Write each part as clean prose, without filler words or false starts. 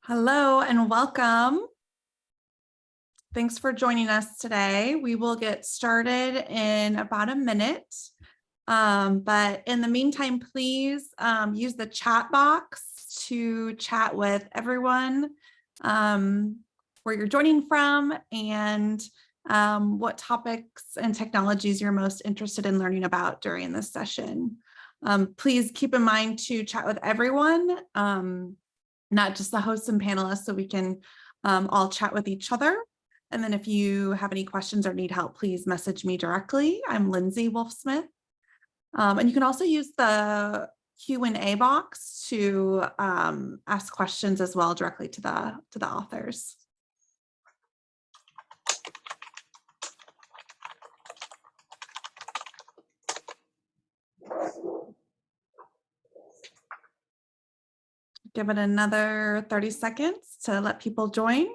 Hello and welcome. Thanks for joining us today. We will get started in about a minute. But in the meantime, please use the chat box to chat with everyone where you're joining from and what topics and technologies you're most interested in learning about during this session. Please keep in mind to chat with everyone, not just the hosts and panelists, so we can all chat with each other. And then if you have any questions or need help, please message me directly. I'm Lindsay Wolfsmith. And you can also use the Q&A box to ask questions as well directly to the authors. Give it another 30 seconds to let people join.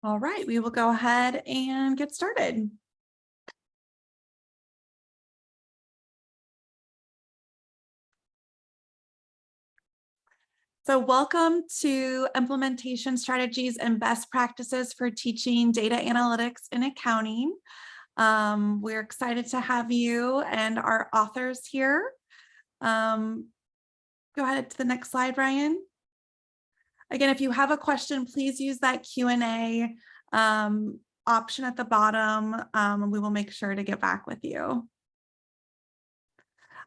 All right, we will go ahead and get started. So welcome to Implementation Strategies and Best Practices for Teaching Data Analytics in Accounting. We're excited to have you and our authors here. Go ahead to the next slide, Ryan. Again, if you have a question, please use that Q&A option at the bottom, and we will make sure to get back with you.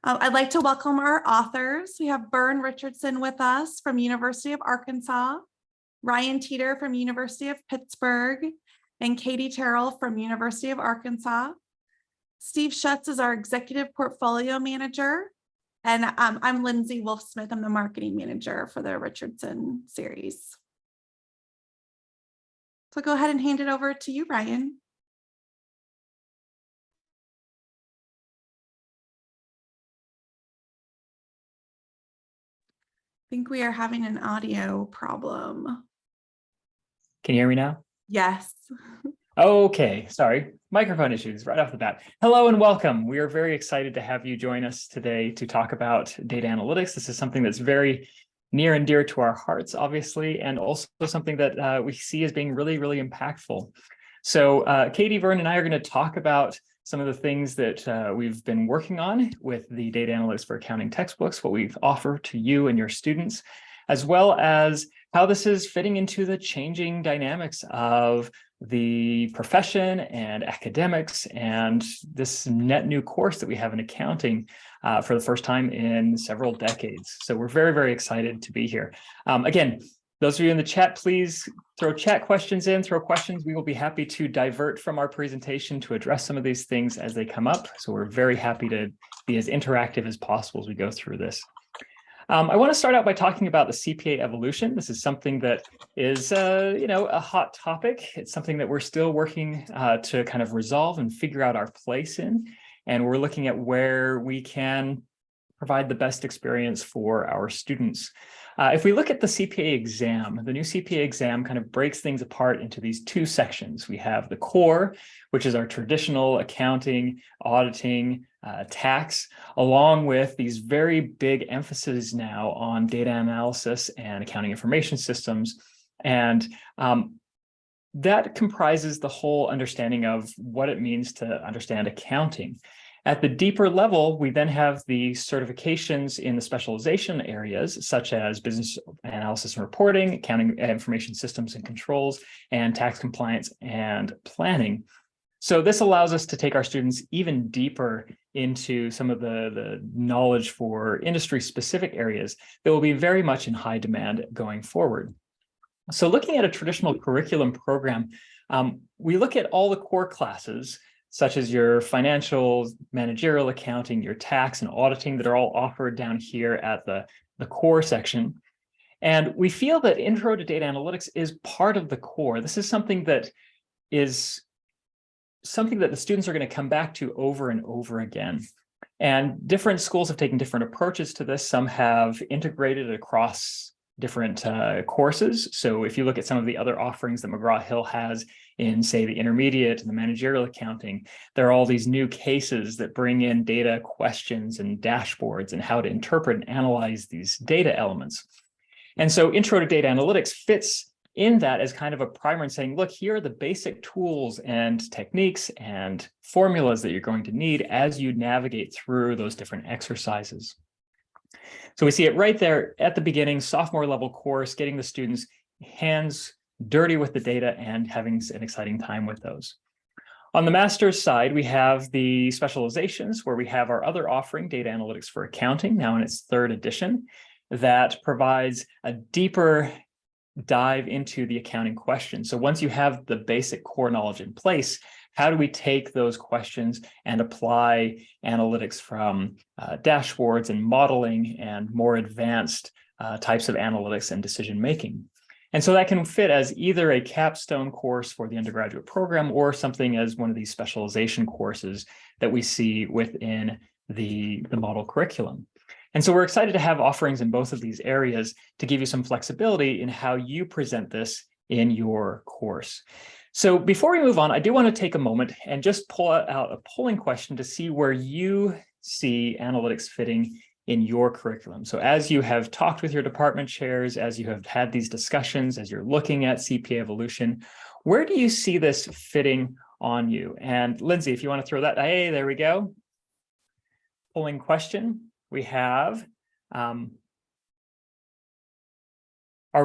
I'd like to welcome our authors. We have Vern Richardson with us from University of Arkansas, Ryan Teeter from University of Pittsburgh, and Katie Terrell from University of Arkansas. Steve Schutz is our Executive Portfolio Manager, and I'm Lindsay Wolfsmith. I'm the Marketing Manager for the Richardson series. So go ahead and hand it over to you, Ryan. I think we are having an audio problem. Can you hear me now? Yes. Okay, sorry. Microphone issues right off the bat. Hello and welcome. We are very excited to have you join us today to talk about data analytics. This is something that's very near and dear to our hearts, obviously, and also something that we see as being really, really impactful. So Katie, Vern, and I are going to talk about some of the things that we've been working on with the data analytics for accounting textbooks, what we offer to you and your students, as well as how this is fitting into the changing dynamics of the profession and academics and this net new course that we have in accounting for the first time in several decades. So we're very, very excited to be here. Again, those of you in the chat, please throw chat questions in, throw questions. We will be happy to divert from our presentation to address some of these things as they come up. So we're very happy to be as interactive as possible as we go through this. I want to start out by talking about the CPA evolution. This is something that is, a hot topic. It's something that we're still working to kind of resolve and figure out our place in. And we're looking at where we can provide the best experience for our students. If we look at the CPA exam, the new CPA exam kind of breaks things apart into these two sections. We have the core, which is our traditional accounting, auditing, tax, along with these very big emphases now on data analysis and accounting information systems. And that comprises the whole understanding of what it means to understand accounting. At the deeper level, we then have the certifications in the specialization areas, such as business analysis and reporting, accounting information systems and controls, and tax compliance and planning. So this allows us to take our students even deeper into some of the knowledge for industry-specific areas that will be very much in high demand going forward. So looking at a traditional curriculum program, we look at all the core classes, such as your financial, managerial accounting, your tax and auditing that are all offered down here at the core section. And we feel that Intro to Data Analytics is part of the core. This is something that the students are going to come back to over and over again. And different schools have taken different approaches to this. Some have integrated it across different courses. So if you look at some of the other offerings that McGraw-Hill has in, say, the intermediate and the managerial accounting, there are all these new cases that bring in data questions and dashboards and how to interpret and analyze these data elements. And so Intro to Data Analytics fits in that as kind of a primer and saying, look, here are the basic tools and techniques and formulas that you're going to need as you navigate through those different exercises. So we see it right there at the beginning, sophomore level course, getting the students' hands dirty with the data and having an exciting time with those. On the master's side, we have the specializations where we have our other offering, Data Analytics for Accounting, now in its third edition, that provides a deeper dive into the accounting questions. So once you have the basic core knowledge in place, how do we take those questions and apply analytics from dashboards and modeling and more advanced types of analytics and decision making? And so that can fit as either a capstone course for the undergraduate program or something as one of these specialization courses that we see within the model curriculum. And so we're excited to have offerings in both of these areas to give you some flexibility in how you present this in your course. So before we move on, I do want to take a moment and just pull out a polling question to see where you see analytics fitting in your curriculum. So as you have talked with your department chairs, as you have had these discussions, as you're looking at CPA evolution, where do you see this fitting on you? And Lindsay, if you want to throw that, hey, there we go. Polling question. We have, are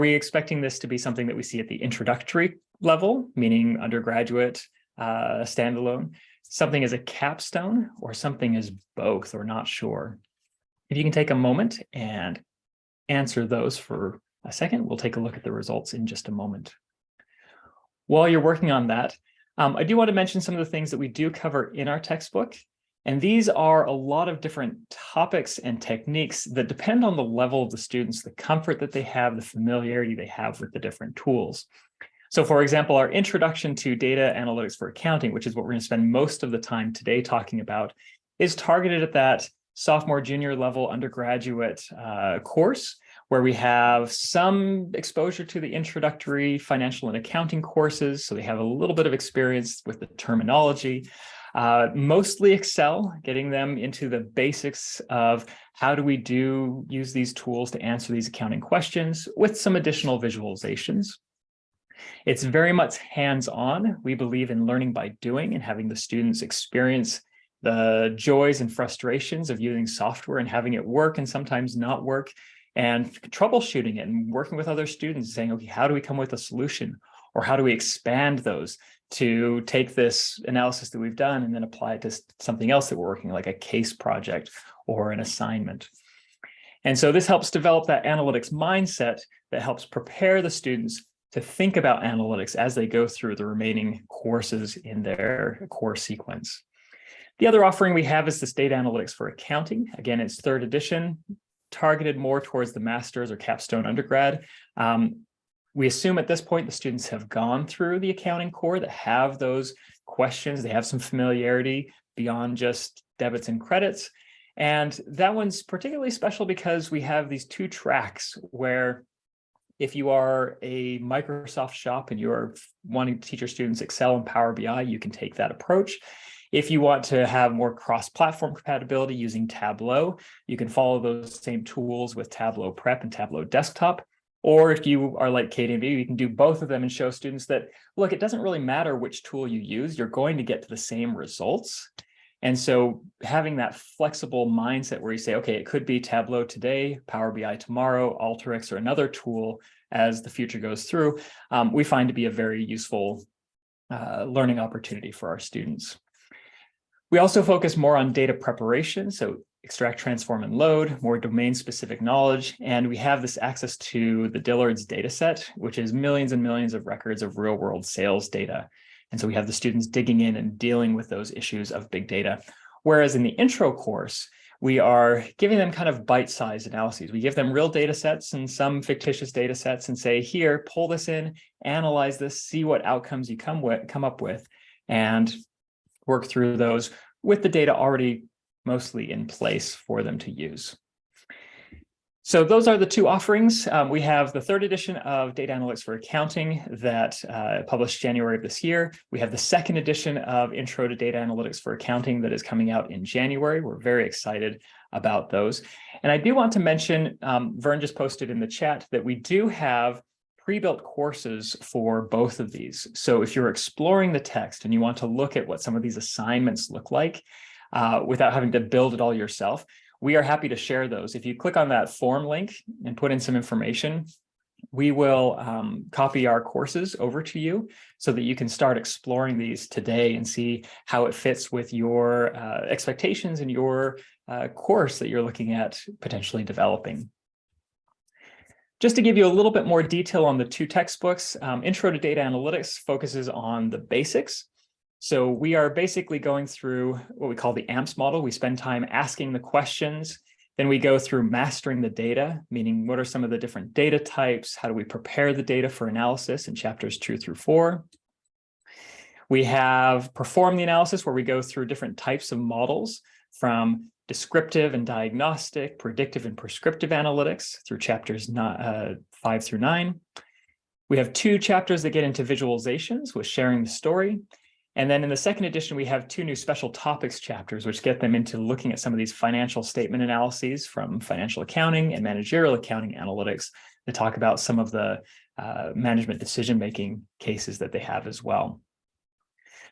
we expecting this to be something that we see at the introductory level, meaning undergraduate, standalone, something as a capstone, or something as both, or not sure? If you can take a moment and answer those for a second, we'll take a look at the results in just a moment. While you're working on that, I do want to mention some of the things that we do cover in our textbook. And these are a lot of different topics and techniques that depend on the level of the students, the comfort that they have, the familiarity they have with the different tools. So for example, our introduction to data analytics for accounting, which is what we're going to spend most of the time today talking about, is targeted at that sophomore, junior level undergraduate course, where we have some exposure to the introductory financial and accounting courses. So they have a little bit of experience with the terminology. Mostly Excel, getting them into the basics of how do we use these tools to answer these accounting questions with some additional visualizations. It's very much hands-on. We believe in learning by doing and having the students experience the joys and frustrations of using software and having it work and sometimes not work, and troubleshooting it and working with other students saying, okay, how do we come with a solution? Or how do we expand those to take this analysis that we've done and then apply it to something else that we're working, like a case project or an assignment. And so this helps develop that analytics mindset that helps prepare the students to think about analytics as they go through the remaining courses in their core sequence. The other offering we have is this data analytics for accounting. Again, it's third edition, targeted more towards the master's or capstone undergrad. We assume at this point the students have gone through the accounting core, that have those questions, they have some familiarity beyond just debits and credits. And that one's particularly special because we have these two tracks where if you are a Microsoft shop and you're wanting to teach your students Excel and Power BI, you can take that approach. If you want to have more cross-platform compatibility using Tableau, you can follow those same tools with Tableau Prep and Tableau Desktop. Or if you are like Katie and me, you can do both of them and show students that, look, it doesn't really matter which tool you use, you're going to get to the same results. And so having that flexible mindset where you say, okay, it could be Tableau today, Power BI tomorrow, Alteryx or another tool as the future goes through, we find to be a very useful learning opportunity for our students. We also focus more on data preparation, so extract, transform, and load, more domain-specific knowledge. And we have this access to the Dillard's data set, which is millions and millions of records of real-world sales data. And so we have the students digging in and dealing with those issues of big data. Whereas in the intro course, we are giving them kind of bite-sized analyses. We give them real data sets and some fictitious data sets and say, here, pull this in, analyze this, see what outcomes you come up with, and work through those with the data already mostly in place for them to use. So those are the two offerings. We have the third edition of Data Analytics for Accounting that published January of this year. We have the second edition of Intro to Data Analytics for Accounting that is coming out in January. We're very excited about those. And I do want to mention, Vern just posted in the chat that we do have pre-built courses for both of these. So if you're exploring the text and you want to look at what some of these assignments look like without having to build it all yourself, we are happy to share those. If you click on that form link and put in some information, we will copy our courses over to you so that you can start exploring these today and see how it fits with your expectations and your course that you're looking at potentially developing. Just to give you a little bit more detail on the two textbooks, Intro to Data Analytics focuses on the basics. So we are basically going through what we call the AMPS model. We spend time asking the questions. Then we go through mastering the data, meaning what are some of the different data types? How do we prepare the data for analysis in chapters 2 through 4? We have perform the analysis, where we go through different types of models from descriptive and diagnostic, predictive and prescriptive analytics through chapters 5 through 9. We have 2 chapters that get into visualizations with sharing the story. And then in the second edition, we have 2 new special topics chapters, which get them into looking at some of these financial statement analyses from financial accounting and managerial accounting analytics to talk about some of the management decision-making cases that they have as well.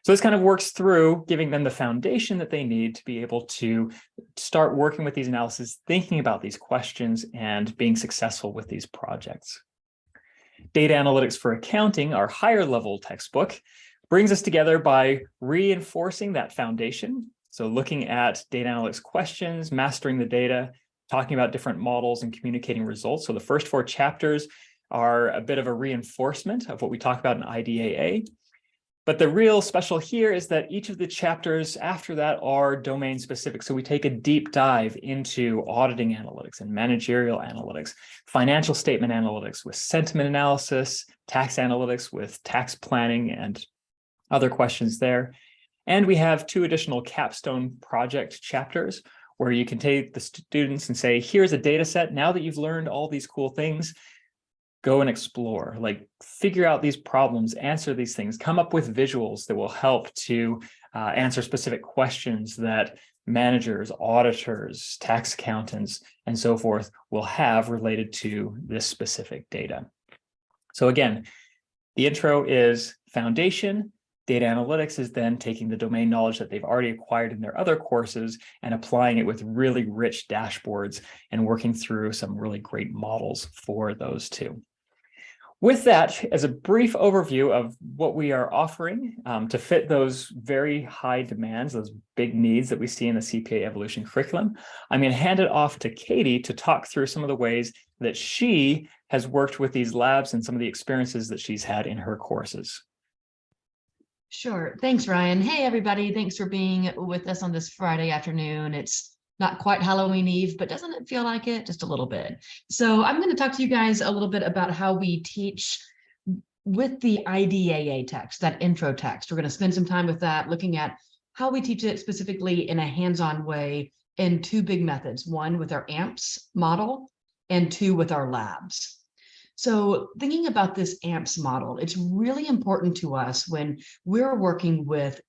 So this kind of works through giving them the foundation that they need to be able to start working with these analyses, thinking about these questions, and being successful with these projects. Data Analytics for Accounting, our higher level textbook, brings us together by reinforcing that foundation. So looking at data analytics questions, mastering the data, talking about different models and communicating results. So the first 4 chapters are a bit of a reinforcement of what we talk about in IDAA. But the real special here is that each of the chapters after that are domain specific. So we take a deep dive into auditing analytics and managerial analytics, financial statement analytics with sentiment analysis, tax analytics with tax planning and other questions there. And we have 2 additional capstone project chapters where you can take the students and say, here's a data set. Now that you've learned all these cool things, go and explore, like figure out these problems, answer these things, come up with visuals that will help to answer specific questions that managers, auditors, tax accountants, and so forth will have related to this specific data. So again, the intro is foundation. Data analytics is then taking the domain knowledge that they've already acquired in their other courses and applying it with really rich dashboards and working through some really great models for those 2. With that, as a brief overview of what we are offering to fit those very high demands, those big needs that we see in the CPA Evolution curriculum, I'm going to hand it off to Katie to talk through some of the ways that she has worked with these labs and some of the experiences that she's had in her courses. Sure. Thanks, Ryan. Hey, everybody. Thanks for being with us on this Friday afternoon. It's not quite Halloween Eve, but doesn't it feel like it? Just a little bit. So I'm going to talk to you guys a little bit about how we teach with the IDAA text, that intro text. We're going to spend some time with that, looking at how we teach it specifically in a hands-on way in 2 big methods, 1 with our AMPS model and 2 with our labs. So thinking about this AMPS model, it's really important to us when we're working with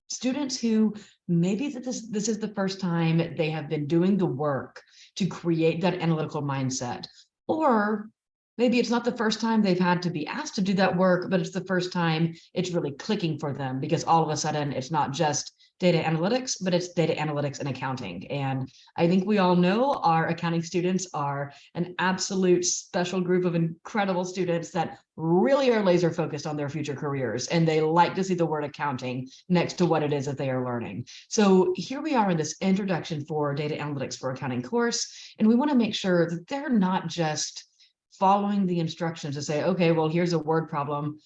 students who maybe this is the first time they have been doing the work to create that analytical mindset, or maybe it's not the first time they've had to be asked to do that work, but it's the first time it's really clicking for them because all of a sudden it's not just data analytics, but it's data analytics and accounting. And I think we all know our accounting students are an absolute special group of incredible students that really are laser focused on their future careers. And they like to see the word accounting next to what it is that they are learning. So here we are in this introduction for data analytics for accounting course. And we want to make sure that they're not just following the instructions to say, okay, well, here's a word problem.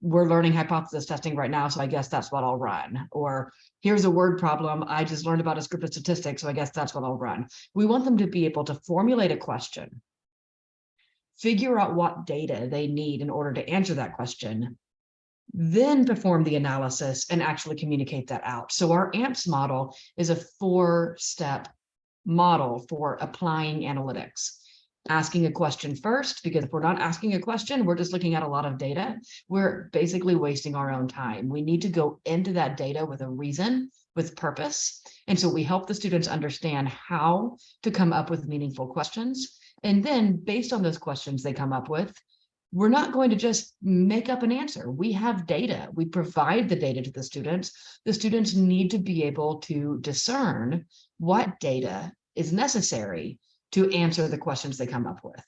we're learning hypothesis testing right now, so I guess that's what I'll run. Or here's a word problem. I just learned about descriptive statistics, so I guess that's what I'll run. We want them to be able to formulate a question, figure out what data they need in order to answer that question, then perform the analysis and actually communicate that out. So our AMPS model is a 4-step model for applying analytics. Asking a question first, because if we're not asking a question, we're just looking at a lot of data. We're basically wasting our own time. We need to go into that data with a reason, with purpose. And so we help the students understand how to come up with meaningful questions. And then based on those questions they come up with, we're not going to just make up an answer. We have data. We provide the data to the students. The students need to be able to discern what data is necessary to answer the questions they come up with.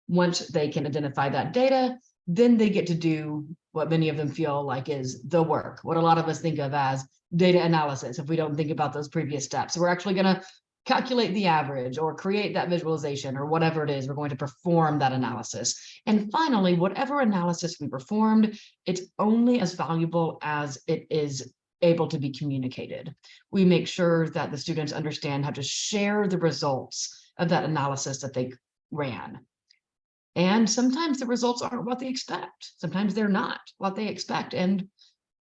Once they can identify that data, then they get to do what many of them feel like is the work, what a lot of us think of as data analysis if we don't think about those previous steps. So we're actually going to calculate the average or create that visualization or whatever it is, we're going to perform that analysis. And finally, whatever analysis we performed, it's only as valuable as it is able to be communicated. We make sure that the students understand how to share the results of that analysis that they ran. And sometimes the results aren't what they expect. Sometimes they're not what they expect. And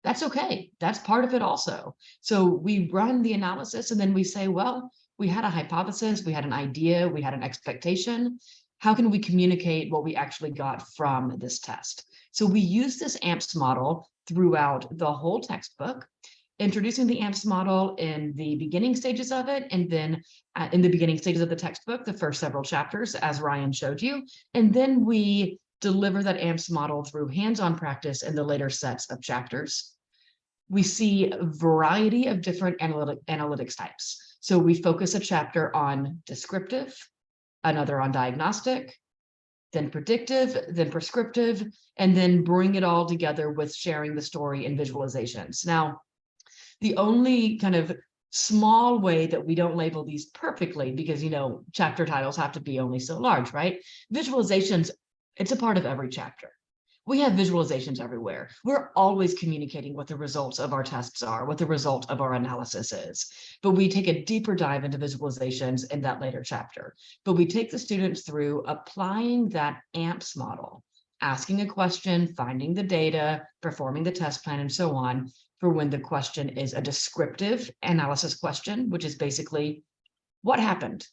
that's okay. That's part of it also. So we run the analysis and then we say, well, we had a hypothesis, we had an idea, we had an expectation. How can we communicate what we actually got from this test? So we use this AMPS model throughout the whole textbook, introducing the AMPS model in the beginning stages of it, and then in the beginning stages of the textbook, the first several chapters, as Ryan showed you. And then we deliver that AMPS model through hands-on practice in the later sets of chapters. We see a variety of different analytics types. So we focus a chapter on descriptive, another on diagnostic, then predictive, then prescriptive, and then bring it all together with sharing the story and visualizations. Now, the only kind of small way that we don't label these perfectly, because, you know, chapter titles have to be only so large, right? Visualizations, it's a part of every chapter. We have visualizations everywhere. We're always communicating what the results of our tests are, what the result of our analysis is. But we take a deeper dive into visualizations in that later chapter. But we take the students through applying that AMPS model, asking a question, finding the data, performing the test plan, and so on, for when the question is a descriptive analysis question, which is basically, what happened?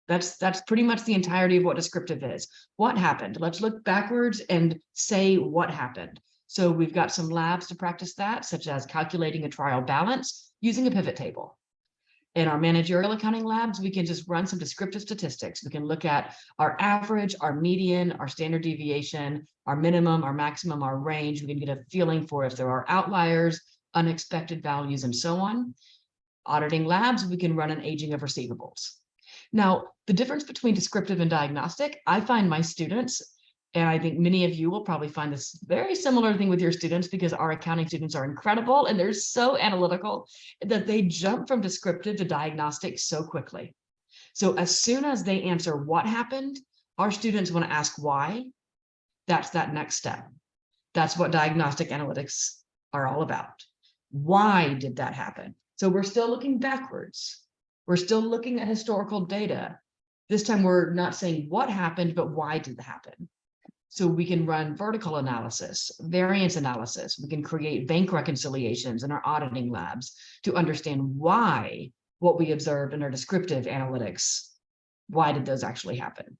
That's pretty much the entirety of what descriptive is. What happened? Let's look backwards and say what happened. So we've got some labs to practice that, such as calculating a trial balance using a pivot table. In our managerial accounting labs, we can just run some descriptive statistics. We can look at our average, our median, our standard deviation, our minimum, our maximum, our range. We can get a feeling for if there are outliers, unexpected values, and so on. Auditing labs, we can run an aging of receivables. Now, the difference between descriptive and diagnostic, I find my students, and I think many of you will probably find this very similar thing with your students, because our accounting students are incredible and they're so analytical that they jump from descriptive to diagnostic so quickly. So as soon as they answer what happened, our students want to ask why. That's that next step. That's what diagnostic analytics are all about. Why did that happen? So we're still looking backwards. We're still looking at historical data. This time we're not saying what happened, but why did it happen? So we can run vertical analysis, variance analysis. We can create bank reconciliations in our auditing labs to understand why what we observed in our descriptive analytics, why did those actually happen?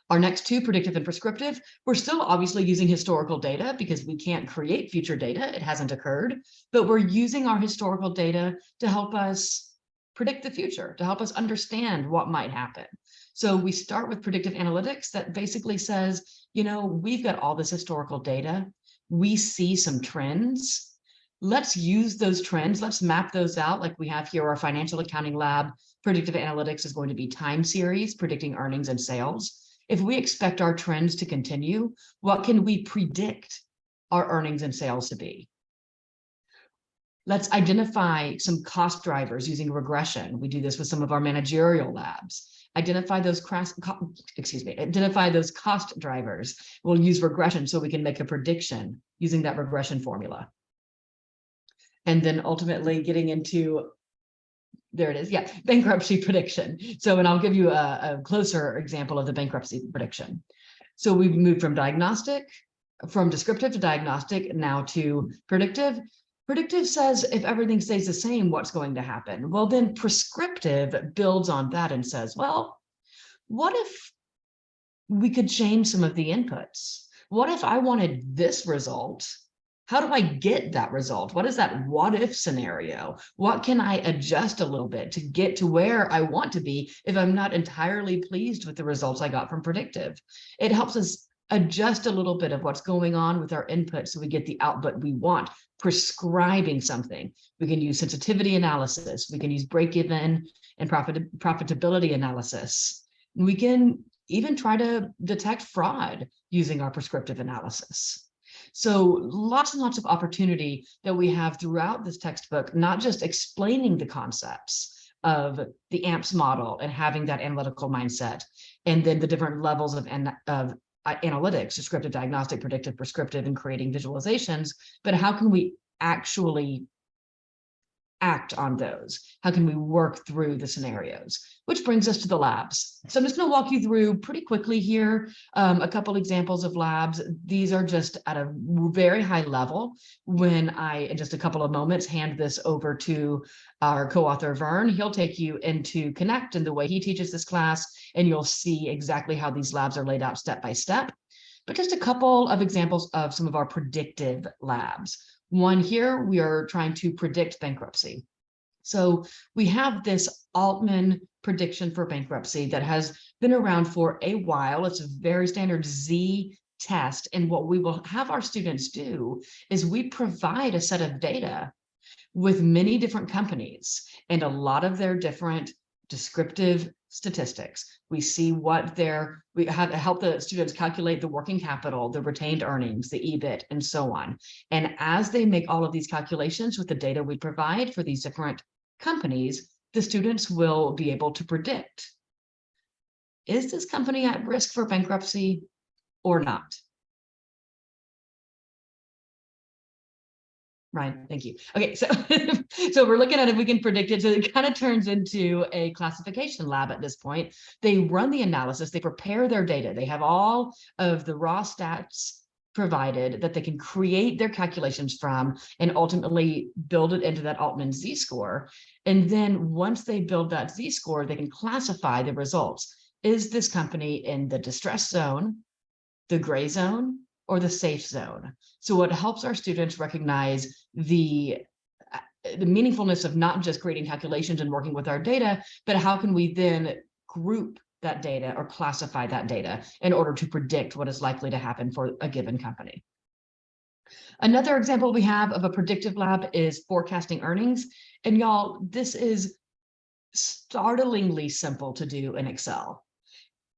Our next two, predictive and prescriptive, we're still obviously using historical data because we can't create future data. It hasn't occurred, but we're using our historical data to help us predict the future, to help us understand what might happen. So we start with predictive analytics that basically says, you know, we've got all this historical data. We see some trends. Let's use those trends. Let's map those out like we have here. Our financial accounting lab, predictive analytics is going to be time series, predicting earnings and sales. If we expect our trends to continue, what can we predict our earnings and sales to be? Let's identify some cost drivers using regression. We do this with some of our managerial labs. Identify those cost drivers. We'll use regression so we can make a prediction using that regression formula. And then ultimately getting into, there it is, yeah, bankruptcy prediction. So, and I'll give you a closer example of the bankruptcy prediction. So we've moved from descriptive to diagnostic, now to predictive. Predictive says if everything stays the same, what's going to happen? Well, then prescriptive builds on that and says, well, what if we could change some of the inputs? What if I wanted this result? How do I get that result? What is that what if scenario? What can I adjust a little bit to get to where I want to be if I'm not entirely pleased with the results I got from predictive? It helps us adjust a little bit of what's going on with our input so we get the output we want. Prescribing something. We can use sensitivity analysis. We can use break-even and profitability analysis. We can even try to detect fraud using our prescriptive analysis. So lots and lots of opportunity that we have throughout this textbook, not just explaining the concepts of the AMPS model and having that analytical mindset, and then the different levels of analytics, descriptive, diagnostic, predictive, prescriptive, and creating visualizations, but how can we actually act on those? How can we work through the scenarios? Which brings us to the labs. So I'm just going to walk you through pretty quickly here a couple examples of labs. These are just at a very high level. When I, in just a couple of moments, hand this over to our co-author Vern, he'll take you into Connect and the way he teaches this class, and you'll see exactly how these labs are laid out step by step. But just a couple of examples of some of our predictive labs. One here, we are trying to predict bankruptcy. So we have this Altman prediction for bankruptcy that has been around for a while. It's a very standard Z test. And what we will have our students do is we provide a set of data with many different companies and a lot of their different descriptive statistics. We see we have to help the students calculate the working capital, the retained earnings, the EBIT, and so on. And as they make all of these calculations with the data we provide for these different companies, the students will be able to predict, is this company at risk for bankruptcy or not? Right, thank you. Okay, so so we're looking at if we can predict it. So it kind of turns into a classification lab at this point. They run the analysis, they prepare their data. They have all of the raw stats provided that they can create their calculations from and ultimately build it into that Altman Z-score. And then once they build that Z-score, they can classify the results. Is this company in the distress zone, the gray zone, or the safe zone? So it helps our students recognize the meaningfulness of not just creating calculations and working with our data, but how can we then group that data or classify that data in order to predict what is likely to happen for a given company. Another example we have of a predictive lab is forecasting earnings. And y'all, this is startlingly simple to do in Excel.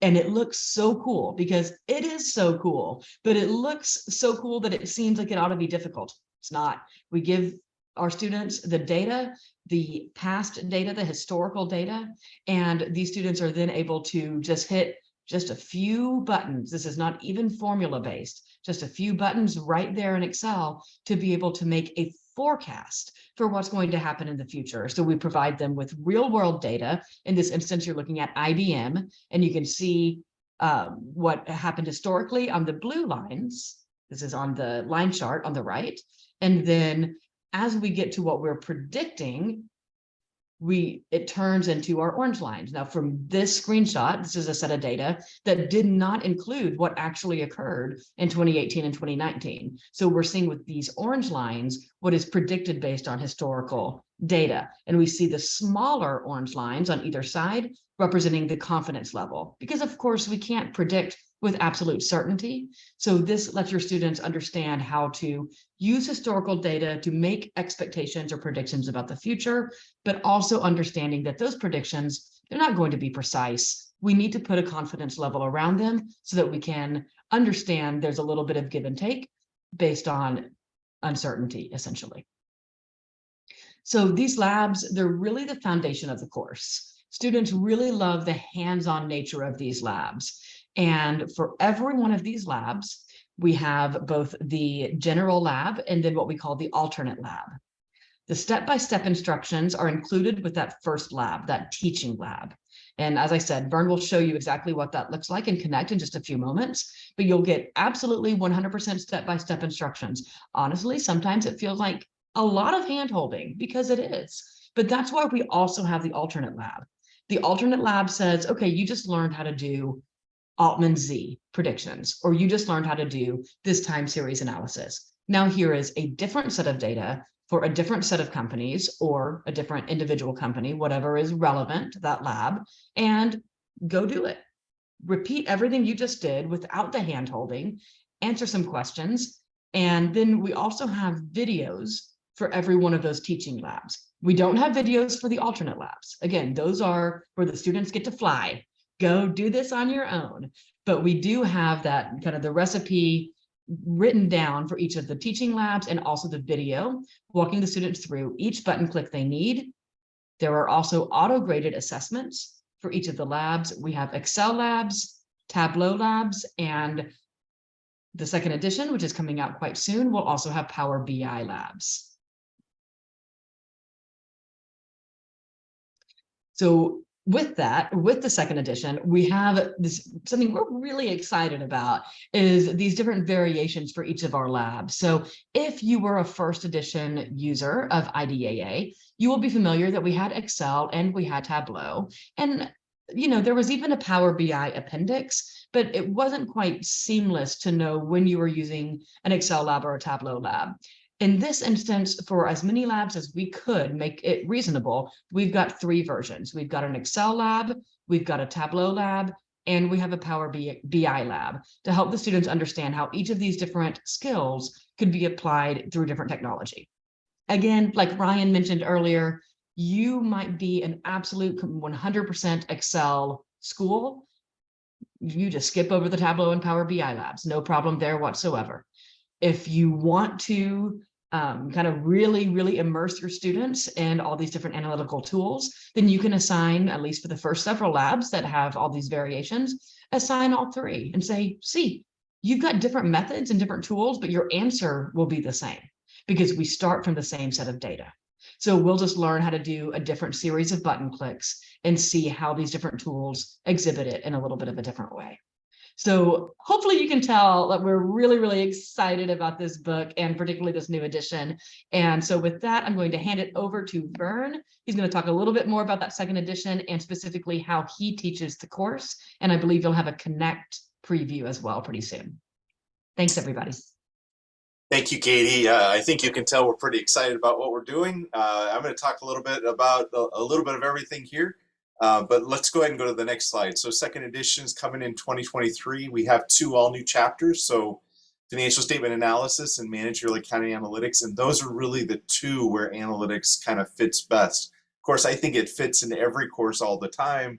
And it looks so cool because it is so cool, but it looks so cool that it seems like it ought to be difficult. It's not. We give our students the data, the past data, the historical data, and these students are then able to just hit just a few buttons. This is not even formula based, just a few buttons right there in Excel to be able to make a forecast for what's going to happen in the future. So we provide them with real world data. In this instance, you're looking at IBM, and you can see what happened historically on the blue lines. This is on the line chart on the right. And then as we get to what we're predicting, it turns into our orange lines. Now from this screenshot, this is a set of data that did not include what actually occurred in 2018 and 2019. So we're seeing with these orange lines, what is predicted based on historical data. And we see the smaller orange lines on either side representing the confidence level, because of course we can't predict with absolute certainty. So this lets your students understand how to use historical data to make expectations or predictions about the future, but also understanding that those predictions, they're not going to be precise. We need to put a confidence level around them so that we can understand there's a little bit of give and take based on uncertainty, essentially. So these labs, they're really the foundation of the course. Students really love the hands-on nature of these labs. And for every one of these labs, we have both the general lab and then what we call the alternate lab. The step-by-step instructions are included with that first lab, that teaching lab. And as I said, Vern will show you exactly what that looks like and Connect in just a few moments, but you'll get absolutely 100% step-by-step instructions. Honestly, sometimes it feels like a lot of hand-holding because it is, but that's why we also have the alternate lab. The alternate lab says, okay, you just learned how to do Altman Z predictions, or you just learned how to do this time series analysis. Now here is a different set of data for a different set of companies or a different individual company, whatever is relevant to that lab, and go do it. Repeat everything you just did without the hand holding, answer some questions, and then we also have videos for every one of those teaching labs. We don't have videos for the alternate labs. Again, those are where the students get to fly. Go do this on your own. But we do have that kind of the recipe written down for each of the teaching labs and also the video, walking the students through each button click they need. There are also auto-graded assessments for each of the labs. We have Excel labs, Tableau labs, and the second edition, which is coming out quite soon, will also have Power BI labs. So with that, with the second edition, we have this something we're really excited about is these different variations for each of our labs. So if you were a first edition user of IDAA, you will be familiar that we had Excel and we had Tableau. And there was even a Power BI appendix, but it wasn't quite seamless to know when you were using an Excel lab or a Tableau lab. In this instance, for as many labs as we could make it reasonable, we've got 3 versions. We've got an Excel lab, we've got a Tableau lab, and we have a Power BI lab to help the students understand how each of these different skills could be applied through different technology. Again, like Ryan mentioned earlier, you might be an absolute 100% Excel school. You just skip over the Tableau and Power BI labs, no problem there whatsoever. If you want to kind of really immerse your students in all these different analytical tools, then you can assign, at least for the first several labs that have all these variations, assign all 3 and say, see, you've got different methods and different tools, but your answer will be the same because we start from the same set of data. So we'll just learn how to do a different series of button clicks and see how these different tools exhibit it in a little bit of a different way. So hopefully you can tell that we're really excited about this book and particularly this new edition. And so with that, I'm going to hand it over to Vern. He's going to talk a little bit more about that second edition and specifically how he teaches the course. And I believe you'll have a Connect preview as well pretty soon. Thanks, everybody. Thank you, Katie. I think you can tell we're pretty excited about what we're doing. I'm going to talk a little bit about a little bit of everything here. But let's go ahead and go to the next slide. So second edition is coming in 2023. We have 2 all new chapters. So financial statement analysis and managerial accounting analytics. And those are really the 2 where analytics kind of fits best. Of course, I think it fits in every course all the time,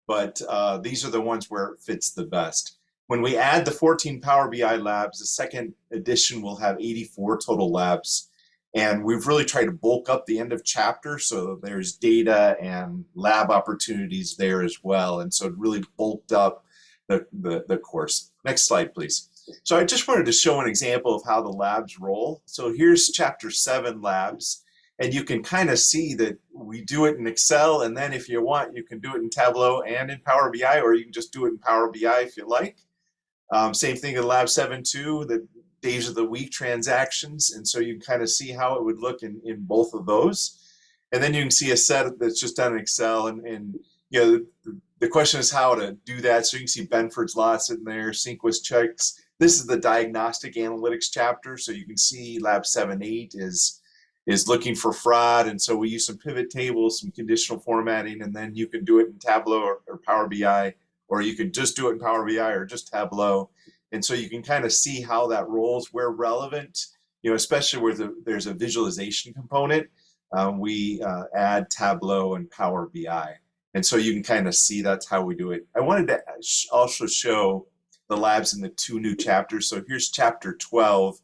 but these are the ones where it fits the best. When we add the 14 Power BI labs, the second edition will have 84 total labs. And we've really tried to bulk up the end of chapter so there's data and lab opportunities there as well. And so it really bulked up the course. Next slide, please. So I just wanted to show an example of how the labs roll. So here's chapter 7 labs. And you can kind of see that we do it in Excel. And then if you want, you can do it in Tableau and in Power BI, or you can just do it in Power BI if you like. Same thing in Lab 7 too, the days of the week transactions. And so you can kind of see how it would look in both of those. And then you can see a set that's just done in Excel. And the question is how to do that. So you can see Benford's lots in there, Synquist checks. This is the diagnostic analytics chapter. So you can see Lab 7-8 is looking for fraud. And so we use some pivot tables, some conditional formatting, and then you can do it in Tableau or Power BI, or you can just do it in Power BI or just Tableau. And so you can kind of see how that rolls where relevant, especially where there's a visualization component, we add Tableau and Power BI. And so you can kind of see that's how we do it. I wanted to also show the labs in the 2 new chapters. So here's chapter 12.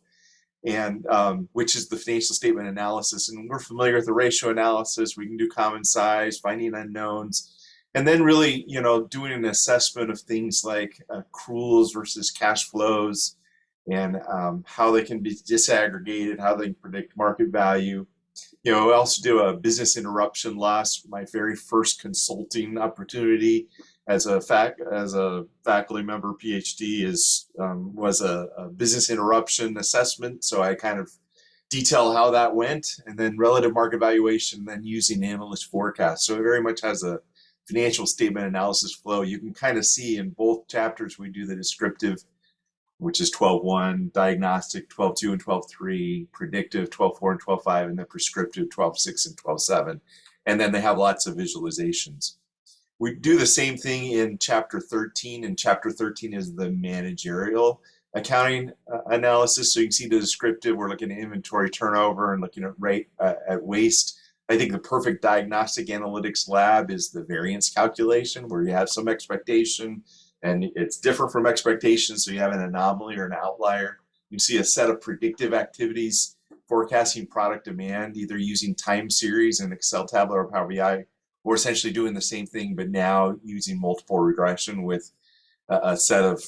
and which is the financial statement analysis. And we're familiar with the ratio analysis. We can do common size, finding unknowns, and then really, doing an assessment of things like accruals versus cash flows, and how they can be disaggregated, how they can predict market value. We also do a business interruption loss. My very first consulting opportunity as a faculty member PhD was a business interruption assessment. So I kind of detail how that went, and then relative market valuation, then using analyst forecasts. So it very much has a financial statement analysis flow. You can kind of see in both chapters we do the descriptive, which is 12.1, diagnostic 12.2 and 12.3, predictive 12.4 and 12.5, and then prescriptive 12.6 and 12.7. And then they have lots of visualizations. We do the same thing in chapter 13, and chapter 13 is the managerial accounting analysis. So you can see the descriptive, we're looking at inventory turnover and looking at waste. I think the perfect diagnostic analytics lab is the variance calculation, where you have some expectation and it's different from expectations, so you have an anomaly or an outlier. You see a set of predictive activities forecasting product demand, either using time series in Excel, Tableau, or Power BI, or essentially doing the same thing, but now using multiple regression with a set of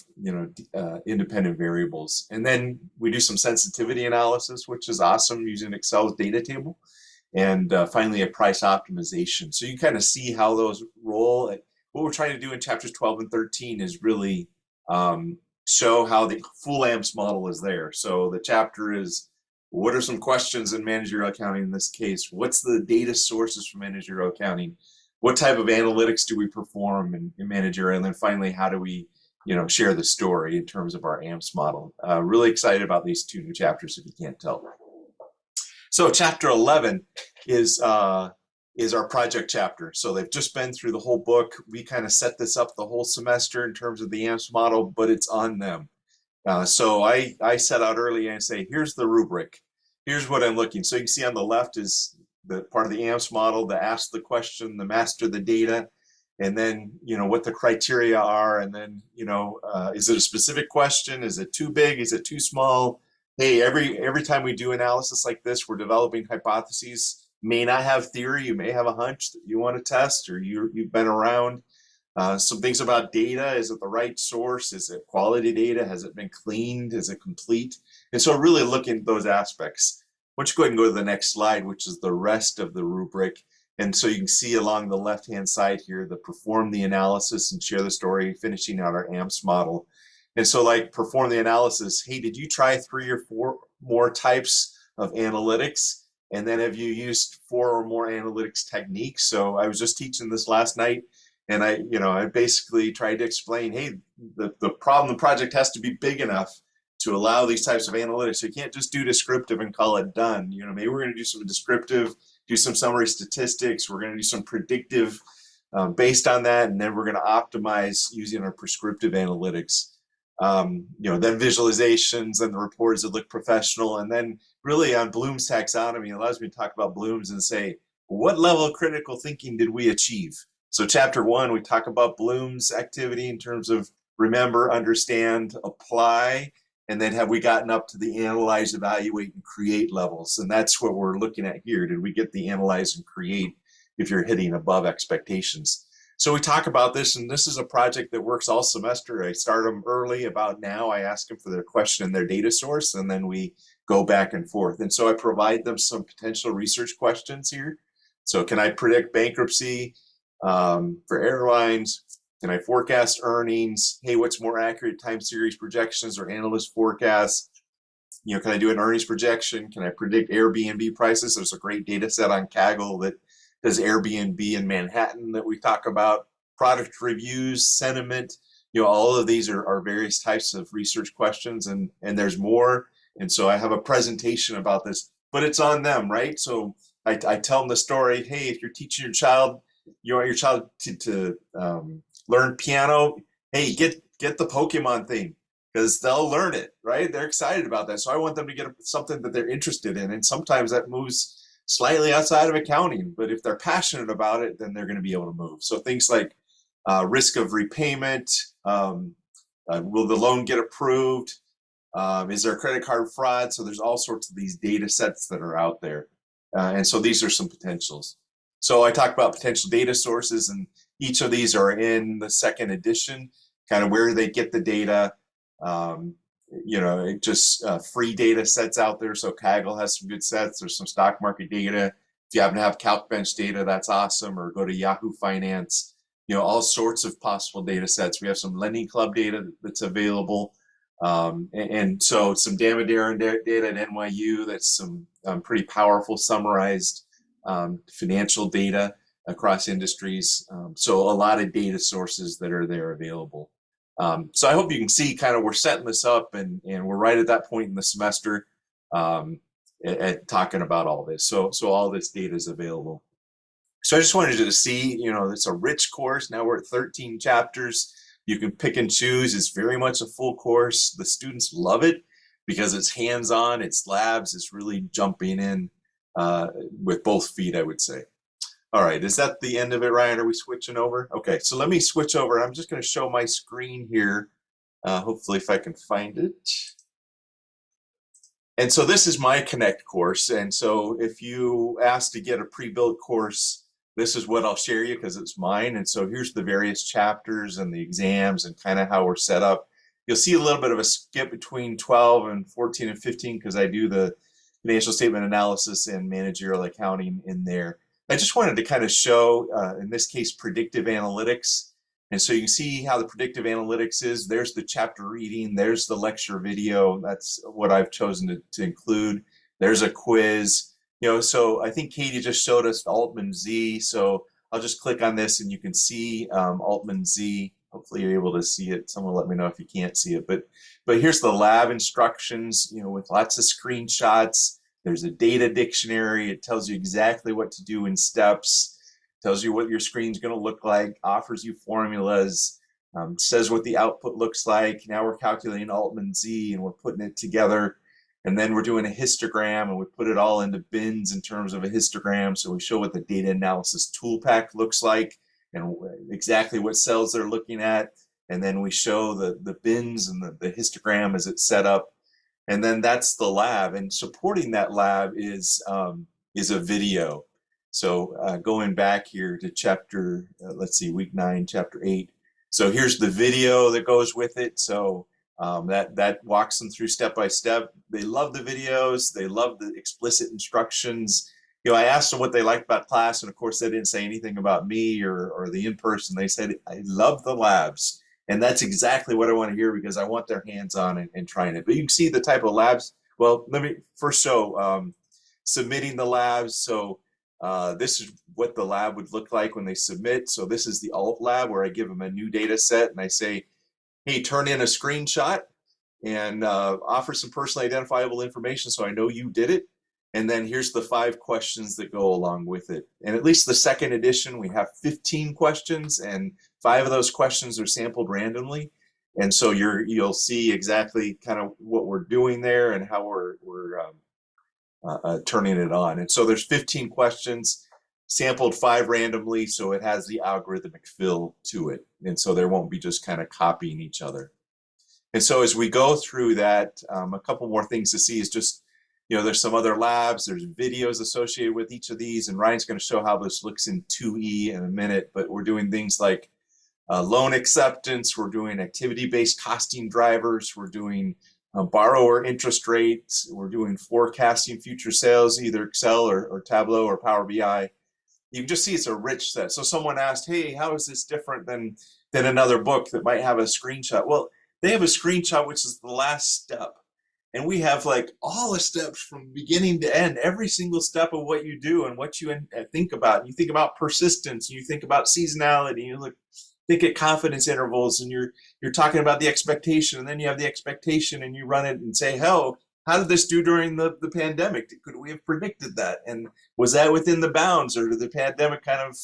independent variables. And then we do some sensitivity analysis, which is awesome, using Excel's data table. And finally, a price optimization. So you kind of see how those roll. What we're trying to do in chapters 12 and 13 is really show how the full AMPS model is there. So the chapter is, what are some questions in managerial accounting in this case? What's the data sources for managerial accounting? What type of analytics do we perform in managerial? And then finally, how do we share the story in terms of our AMPS model? Really excited about these two new chapters, if you can't tell. So chapter 11 is our project chapter. So they've just been through the whole book. We kind of set this up the whole semester in terms of the AMPS model, but it's on them. So I set out early and say, here's the rubric. Here's what I'm looking. So you can see on the left is the part of the AMPS model, the ask the question, the master the data, and then, what the criteria are. And then, is it a specific question? Is it too big? Is it too small? Hey, every time we do analysis like this, we're developing hypotheses. May not have theory, you may have a hunch that you want to test, or you've been around. Some things about data: is it the right source? Is it quality data? Has it been cleaned? Is it complete? And so really looking at those aspects. Why don't you go ahead and go to the next slide, which is the rest of the rubric. And so you can see along the left-hand side here, the perform the analysis and share the story, finishing out our AMPS model. And so like perform the analysis, hey, did you try 3 or 4 more types of analytics? And then have you used 4 or more analytics techniques? So I was just teaching this last night, and I basically tried to explain, hey, the project has to be big enough to allow these types of analytics. So you can't just do descriptive and call it done. Maybe we're going to do some descriptive, do some summary statistics. We're going to do some predictive based on that, and then we're going to optimize using our prescriptive analytics. Then visualizations and the reports that look professional, and then really on Bloom's taxonomy, it allows me to talk about Bloom's and say, what level of critical thinking did we achieve? So chapter 1, we talk about Bloom's activity in terms of remember, understand, apply, and then have we gotten up to the analyze, evaluate, and create levels? And that's what we're looking at here. Did we get the analyze and create if you're hitting above expectations? So we talk about this, and this is a project that works all semester. I start them early about now. I ask them for their question and their data source, and then we go back and forth. And so I provide them some potential research questions here. So can I predict bankruptcy for airlines? Can I forecast earnings? Hey, what's more accurate, time series projections or analyst forecasts? Can I do an earnings projection? Can I predict Airbnb prices? There's a great data set on Kaggle that does Airbnb in Manhattan that we talk about. Product reviews, sentiment, all of these are various types of research questions, and there's more. And so I have a presentation about this, but it's on them, right? So I tell them the story. Hey, if you're teaching your child, you want your child to learn piano, hey, get the Pokemon thing, because they'll learn it, right? They're excited about that. So I want them to get something that they're interested in. And sometimes that moves slightly outside of accounting, but if they're passionate about it, then they're going to be able to move. So things like risk of repayment, will the loan get approved? Is there credit card fraud? So there's all sorts of these data sets that are out there. And so these are some potentials. So I talked about potential data sources, and each of these are in the second edition, kind of where they get the data. Just free data sets out there. So Kaggle has some good sets. There's some stock market data. If you happen to have CalcBench data, that's awesome. Or go to Yahoo Finance. All sorts of possible data sets. We have some Lending Club data that's available. And so some Damodar data at NYU, that's some pretty powerful summarized financial data across industries. So a lot of data sources that are there available. So I hope you can see kind of we're setting this up, and we're right at that point in the semester at talking about all this. So all this data is available. So I just wanted you to see, it's a rich course. Now we're at 13 chapters. You can pick and choose. It's very much a full course. The students love it because it's hands-on, it's labs, it's really jumping in with both feet, I would say. All right, is that the end of it, Ryan? Are we switching over? Okay, so let me switch over. I'm just going to show my screen here. Hopefully, if I can find it. And so this is my Connect course. And so if you ask to get a pre-built course, this is what I'll share you because it's mine. And so here's the various chapters and the exams and kind of how we're set up. You'll see a little bit of a skip between 12 and 14 and 15 because I do the financial statement analysis and managerial accounting in there. I just wanted to kind of show, in this case, predictive analytics. And so you can see how the predictive analytics is. There's the chapter reading. There's the lecture video. That's what I've chosen to include. There's a quiz. So I think Katie just showed us Altman Z. So I'll just click on this and you can see Altman Z. Hopefully you're able to see it. Someone let me know if you can't see it. But here's the lab instructions, with lots of screenshots. There's a data dictionary. It tells you exactly what to do in steps, tells you what your screen's going to look like, offers you formulas, says what the output looks like. Now we're calculating Altman Z and we're putting it together. And then we're doing a histogram and we put it all into bins in terms of a histogram. So we show what the data analysis tool pack looks like and exactly what cells they're looking at. And then we show the bins and the histogram as it's set up. And then that's the lab. And supporting that lab is a video. So going back here to chapter, let's see, week 9, chapter 8. So here's the video that goes with it. So that walks them through step by step. They love the videos. They love the explicit instructions. I asked them what they liked about class, and of course they didn't say anything about me or the in-person. They said, I love the labs. And that's exactly what I want to hear because I want their hands on and trying it. But you can see the type of labs. Well, let me first show submitting the labs. So this is what the lab would look like when they submit. So this is the alt lab where I give them a new data set and I say, hey, turn in a screenshot and offer some personally identifiable information so I know you did it. And then here's the 5 questions that go along with it. And at least the second edition, we have 15 questions and 5 of those questions are sampled randomly. And so you'll see exactly kind of what we're doing there and how we're turning it on. And so there's 15 questions, sampled 5 randomly, so it has the algorithmic fill to it. And so there won't be just kind of copying each other. And so as we go through that, a couple more things to see is just, there's some other labs, there's videos associated with each of these, and Ryan's going to show how this looks in 2E in a minute, but we're doing things like loan acceptance, we're doing activity-based costing drivers, we're doing borrower interest rates, we're doing forecasting future sales, either Excel or Tableau or Power BI. You can just see it's a rich set. So someone asked, hey, how is this different than another book that might have a screenshot? Well, they have a screenshot, which is the last step. And we have like all the steps from beginning to end, every single step of what you do and what you think about. You think about persistence, and you think about seasonality, you think at confidence intervals, and you're talking about the expectation, and then you have the expectation and you run it and say, hell, how did this do during the pandemic? Could we have predicted that? And was that within the bounds, or did the pandemic kind of,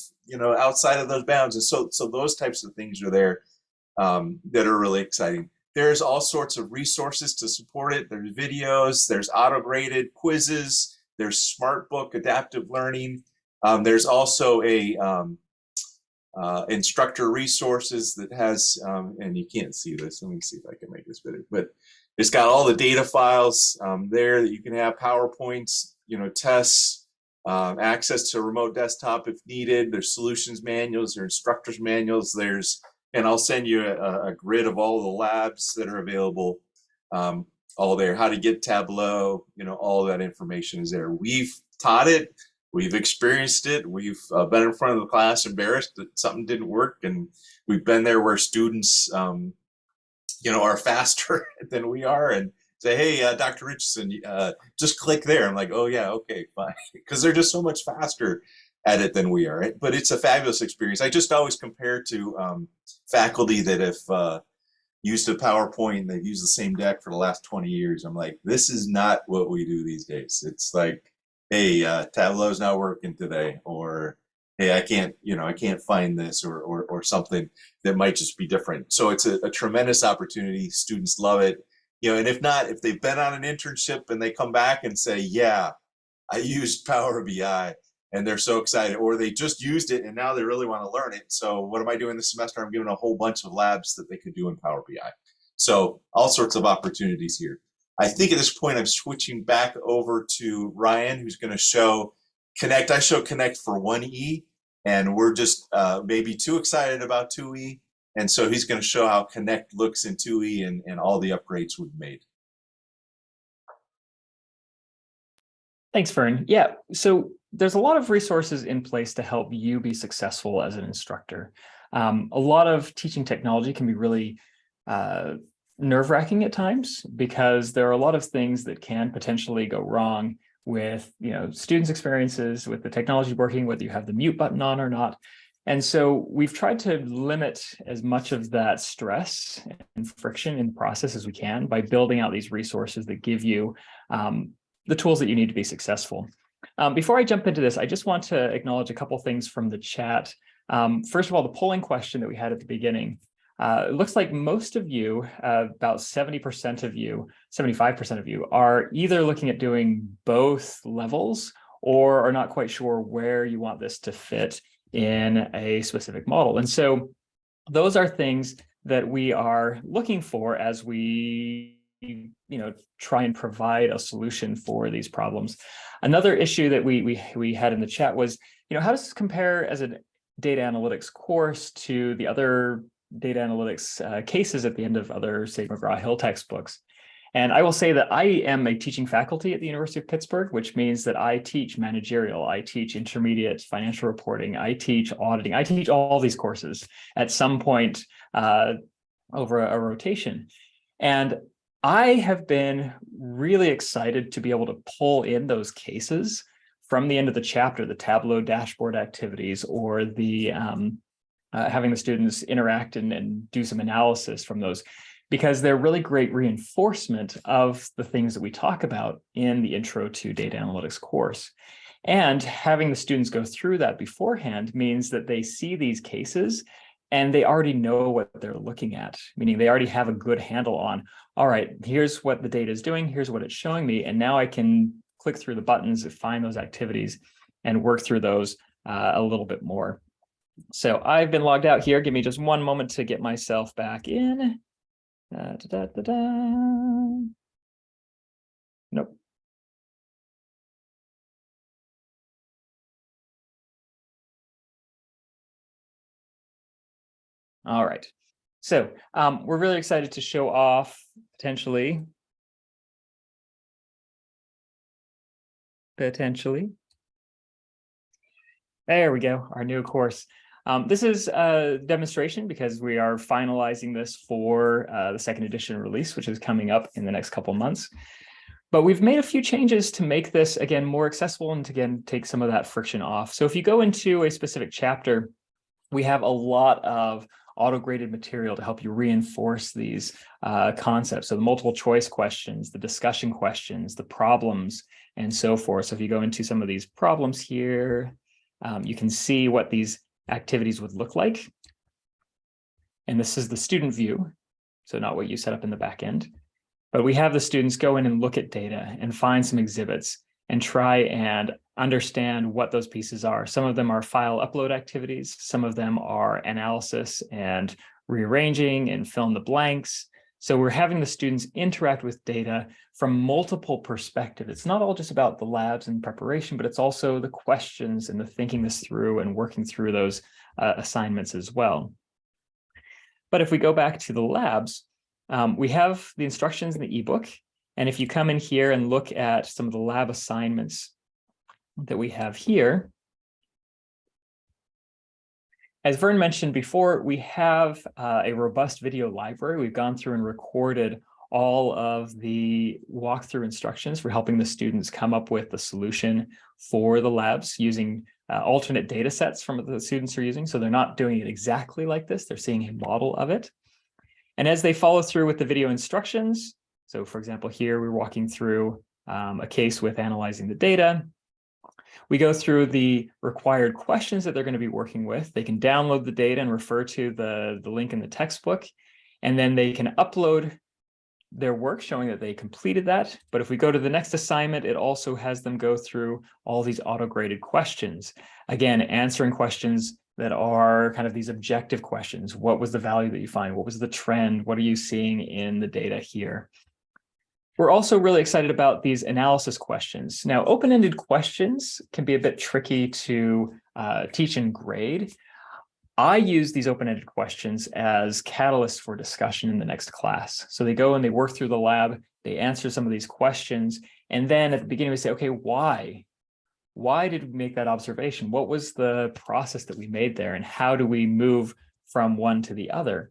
outside of those bounds? And so those types of things are there that are really exciting. There's all sorts of resources to support it. There's videos, there's auto-graded quizzes, there's smart book adaptive learning. There's also a instructor resources that has, and you can't see this. Let me see if I can make this better. But It's got all the data files there that you can have, PowerPoints, tests, access to a remote desktop if needed. There's solutions manuals, there's instructors manuals, and I'll send you a grid of all the labs that are available, all there, how to get Tableau, all of that information is there. We've taught it, we've experienced it, we've been in front of the class embarrassed that something didn't work, and we've been there where students, are faster than we are and say, hey, Dr. Richardson, just click there. I'm like, oh yeah, okay, fine. Because they're just so much faster at it than we are. Right? But it's a fabulous experience. I just always compare to faculty that have used a PowerPoint and they've used the same deck for the last 20 years. I'm like, this is not what we do these days. It's like, hey, Tableau's not working today, or hey, I can't find this, or something that might just be different. So it's a tremendous opportunity. Students love it. And if not, if they've been on an internship and they come back and say, yeah, I used Power BI, and they're so excited, or they just used it and now they really want to learn it. So what am I doing this semester? I'm giving a whole bunch of labs that they could do in Power BI. So all sorts of opportunities here. I think at this point, I'm switching back over to Ryan, who's going to show Connect. I show Connect for 1E, and we're just maybe too excited about 2E. And so he's going to show how Connect looks in 2E and all the upgrades we've made. Thanks, Vern. Yeah, so there's a lot of resources in place to help you be successful as an instructor. A lot of teaching technology can be really nerve-wracking at times because there are a lot of things that can potentially go wrong with students' experiences, with the technology working, whether you have the mute button on or not. And so we've tried to limit as much of that stress and friction in the process as we can by building out these resources that give you the tools that you need to be successful. Before I jump into this, I just want to acknowledge a couple things from the chat. First of all, the polling question that we had at the beginning. It looks like most of you, about 70% of you, 75% of you, are either looking at doing both levels or are not quite sure where you want this to fit in a specific model. And so those are things that we are looking for as we try and provide a solution for these problems. Another issue that we had in the chat was, how does this compare as a data analytics course to the other data analytics cases at the end of other, say, McGraw-Hill textbooks? And I will say that I am a teaching faculty at the University of Pittsburgh, which means that I teach managerial, I teach intermediate financial reporting, I teach auditing, I teach all these courses at some point over a rotation. And I have been really excited to be able to pull in those cases from the end of the chapter, the Tableau dashboard activities, or the having the students interact and do some analysis from those, because they're really great reinforcement of the things that we talk about in the Intro to Data Analytics course. And having the students go through that beforehand means that they see these cases and they already know what they're looking at, meaning they already have a good handle on, all right, here's what the data is doing, here's what it's showing me, and now I can click through the buttons and find those activities and work through those a little bit more. So I've been logged out here. Give me just one moment to get myself back in. Nope. All right. So we're really excited to show off potentially. There we go, our new course. This is a demonstration because we are finalizing this for the second edition release, which is coming up in the next couple of months. But we've made a few changes to make this, again, more accessible and to, again, take some of that friction off. So if you go into a specific chapter, we have a lot of auto-graded material to help you reinforce these concepts. So the multiple choice questions, the discussion questions, the problems, and so forth. So if you go into some of these problems here, you can see what these activities would look like. And this is the student view, so not what you set up in the back end. But we have the students go in and look at data and find some exhibits and try and understand what those pieces are. Some of them are file upload activities. Some of them are analysis and rearranging and fill in the blanks. So we're having the students interact with data from multiple perspectives. It's not all just about the labs and preparation, but it's also the questions and the thinking this through and working through those assignments as well. But if we go back to the labs, we have the instructions in the ebook. And if you come in here and look at some of the lab assignments that we have here, as Vern mentioned before, we have a robust video library. We've gone through and recorded all of the walkthrough instructions for helping the students come up with the solution for the labs using alternate data sets from the students are using. So they're not doing it exactly like this. They're seeing a model of it. And as they follow through with the video instructions, so for example, here we're walking through a case with analyzing the data. We go through the required questions that they're going to be working with. They can download the data and refer to the link in the textbook, and then they can upload their work showing that they completed that. But if we go to the next assignment, it also has them go through all these auto-graded questions. Again, answering questions that are kind of these objective questions. What was the value that you find? What was the trend? What are you seeing in the data here? We're also really excited about these analysis questions. Now, open-ended questions can be a bit tricky to teach and grade. I use these open-ended questions as catalysts for discussion in the next class. So they go and they work through the lab, they answer some of these questions, and then at the beginning we say, okay, why? Why did we make that observation? What was the process that we made there, and how do we move from one to the other?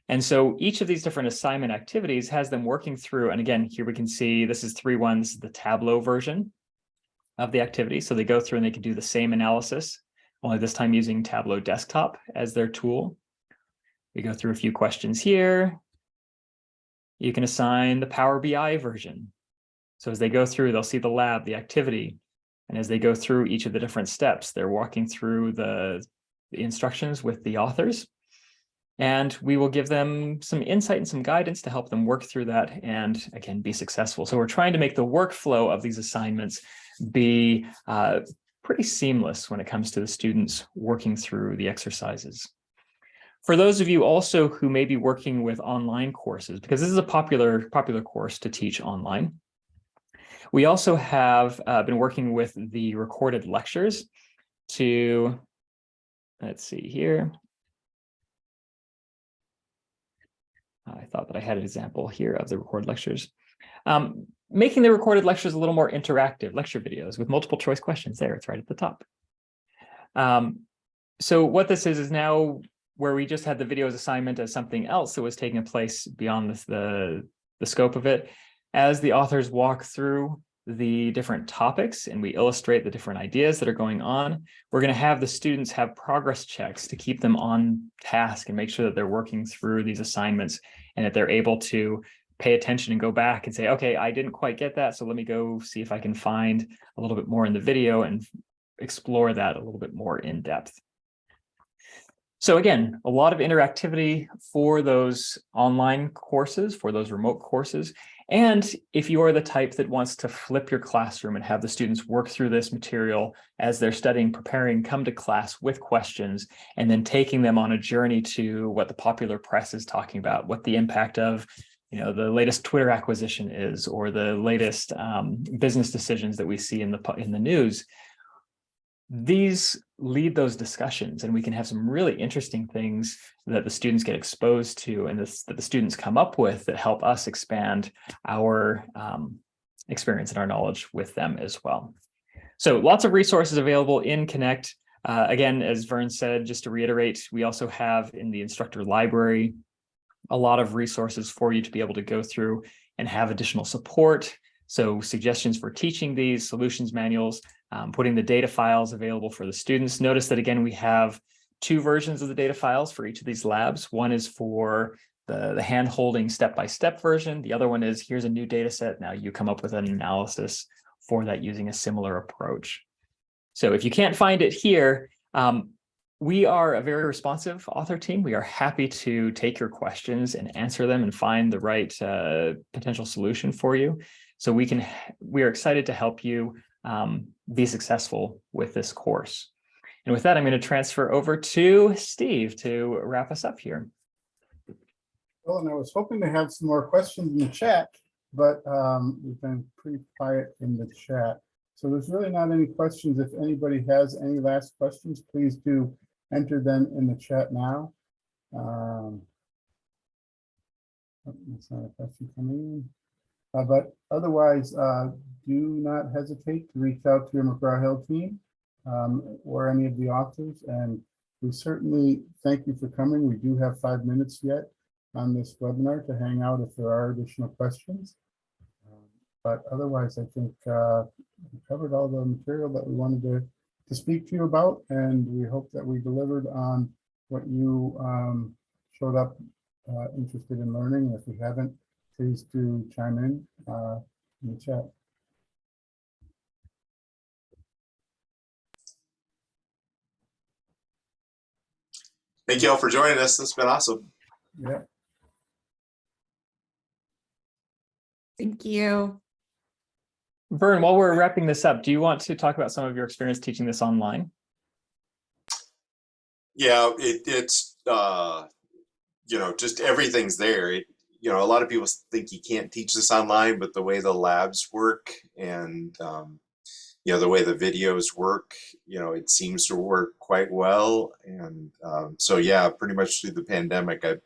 And so each of these different assignment activities has them working through, and again, here we can see this is 3.1, this is the Tableau version of the activity. So they go through and they can do the same analysis, only this time using Tableau Desktop as their tool. We go through a few questions here. You can assign the Power BI version. So as they go through, they'll see the lab, the activity, and as they go through each of the different steps, they're walking through the instructions with the authors. And we will give them some insight and some guidance to help them work through that and, again, be successful. So we're trying to make the workflow of these assignments be pretty seamless when it comes to the students working through the exercises. For those of you also who may be working with online courses, because this is a popular course to teach online, we also have been working with the recorded lectures to, let's see here. I thought that I had an example here of the recorded lectures. Making the recorded lectures a little more interactive, lecture videos with multiple choice questions there, it's right at the top. So what this is now where we just had the videos assignment as something else that was taking place beyond the scope of it. As the authors walk through the different topics and we illustrate the different ideas that are going on, we're going to have the students have progress checks to keep them on task and make sure that they're working through these assignments and that they're able to pay attention and go back and say, okay, I didn't quite get that, so let me go see if I can find a little bit more in the video and explore that a little bit more in depth. So again, a lot of interactivity for those online courses, for those remote courses. And if you are the type that wants to flip your classroom and have the students work through this material as they're studying, preparing, come to class with questions, and then taking them on a journey to what the popular press is talking about, what the impact of the latest Twitter acquisition is, or the latest business decisions that we see in the news. These lead those discussions, and we can have some really interesting things that the students get exposed to and that the students come up with that help us expand our experience and our knowledge with them as well. So lots of resources available in Connect. Again, as Vern said, just to reiterate, we also have in the instructor library a lot of resources for you to be able to go through and have additional support. So suggestions for teaching these, solutions manuals, putting the data files available for the students. Notice that, again, we have two versions of the data files for each of these labs. One is for the hand-holding step-by-step version. The other one is, here's a new data set. Now you come up with an analysis for that using a similar approach. So if you can't find it here, we are a very responsive author team. We are happy to take your questions and answer them and find the right potential solution for you. So we are excited to help you be successful with this course. And with that, I'm going to transfer over to Steve to wrap us up here. Well, and I was hoping to have some more questions in the chat, but we've been pretty quiet in the chat. So there's really not any questions. If anybody has any last questions, please do enter them in the chat now. That's not a question coming in. But otherwise, do not hesitate to reach out to your McGraw-Hill team or any of the authors. And we certainly thank you for coming. We do have 5 minutes yet on this webinar to hang out if there are additional questions. But otherwise, I think we covered all the material that we wanted to speak to you about, and we hope that we delivered on what you showed up interested in learning. And if we haven't, please do chime in the chat. Thank you all for joining us. This has been awesome. Yeah. Thank you. Vern, while we're wrapping this up, do you want to talk about some of your experience teaching this online? Yeah, it's you know, just everything's there. You know, a lot of people think you can't teach this online, but the way the labs work and you know, the way the videos work, you know, it seems to work quite well. And so yeah, pretty much through the pandemic, I've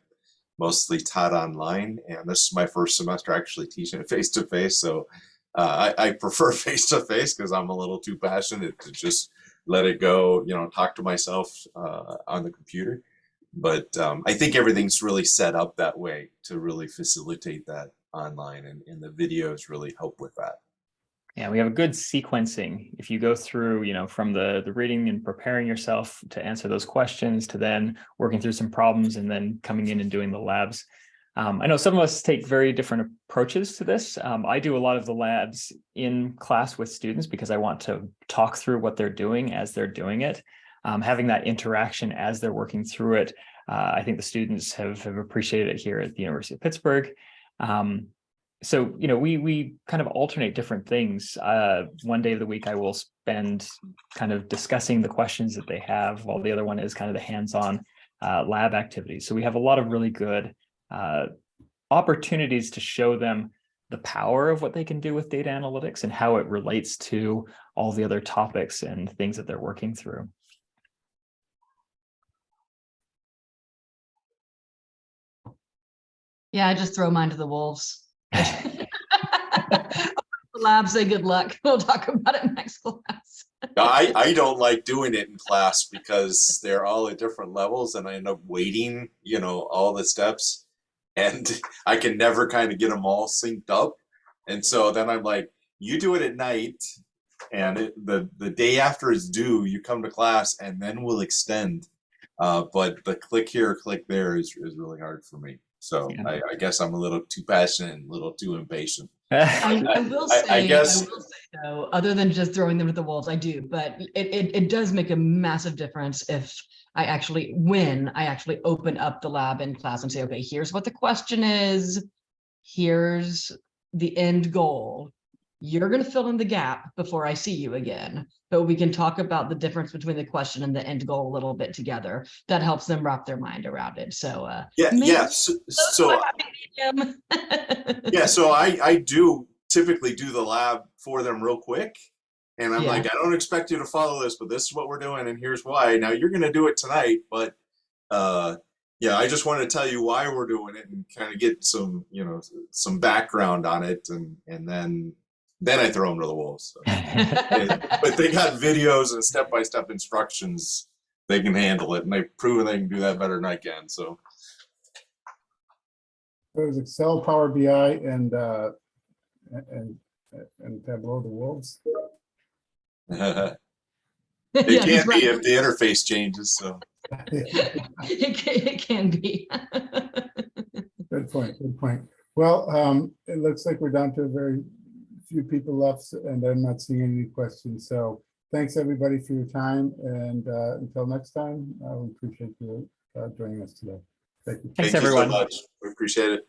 mostly taught online, and this is my first semester actually teaching it face to face. So I prefer face to face because I'm a little too passionate to just let it go, you know, talk to myself on the computer. But I think everything's really set up that way to really facilitate that online, and the videos really help with that. Yeah, we have a good sequencing. If you go through, you know, from the reading and preparing yourself to answer those questions, to then working through some problems and then coming in and doing the labs. I know some of us take very different approaches to this. I do a lot of the labs in class with students because I want to talk through what they're doing as they're doing it. Having that interaction as they're working through it, I think the students have appreciated it here at the University of Pittsburgh. So, you know, we kind of alternate different things. One day of the week, I will spend kind of discussing the questions that they have, while the other one is kind of the hands-on lab activities. So we have a lot of really good opportunities to show them the power of what they can do with data analytics and how it relates to all the other topics and things that they're working through. Yeah, I just throw mine to the wolves. The lab say good luck. We'll talk about it next class. I don't like doing it in class because they're all at different levels, and I end up waiting, you know, all the steps, and I can never kind of get them all synced up. And so then I'm like, you do it at night, and the day after it's due, you come to class, and then we'll extend. But the click here, click there is really hard for me. So yeah. I guess I'm a little too passionate and a little too impatient. I will say though, other than just throwing them at the wolves, I do, but it does make a massive difference if when I actually open up the lab in class and say, okay, here's what the question is, here's the end goal. You're going to fill in the gap before I see you again, but we can talk about the difference between the question and the end goal a little bit together. That helps them wrap their mind around it. So So I do typically do the lab for them real quick, and I'm like, I don't expect you to follow this, but this is what we're doing, and here's why. Now you're going to do it tonight, but yeah, I just wanted to tell you why we're doing it and kind of get some, you know, some background on it, and then I throw them to the wolves. So. But they got videos and step-by-step instructions. They can handle it, and they've proven they can do that better than I can. So there's Excel, Power BI, and Tableau, the wolves. It can be if the interface changes. So it can be. Good point. Good point. Well, it looks like we're down to a very few people left, and I'm not seeing any questions. So thanks everybody for your time, and until next time, we appreciate you joining us today. Thank you. Thanks everyone. Thank you so much. We appreciate it.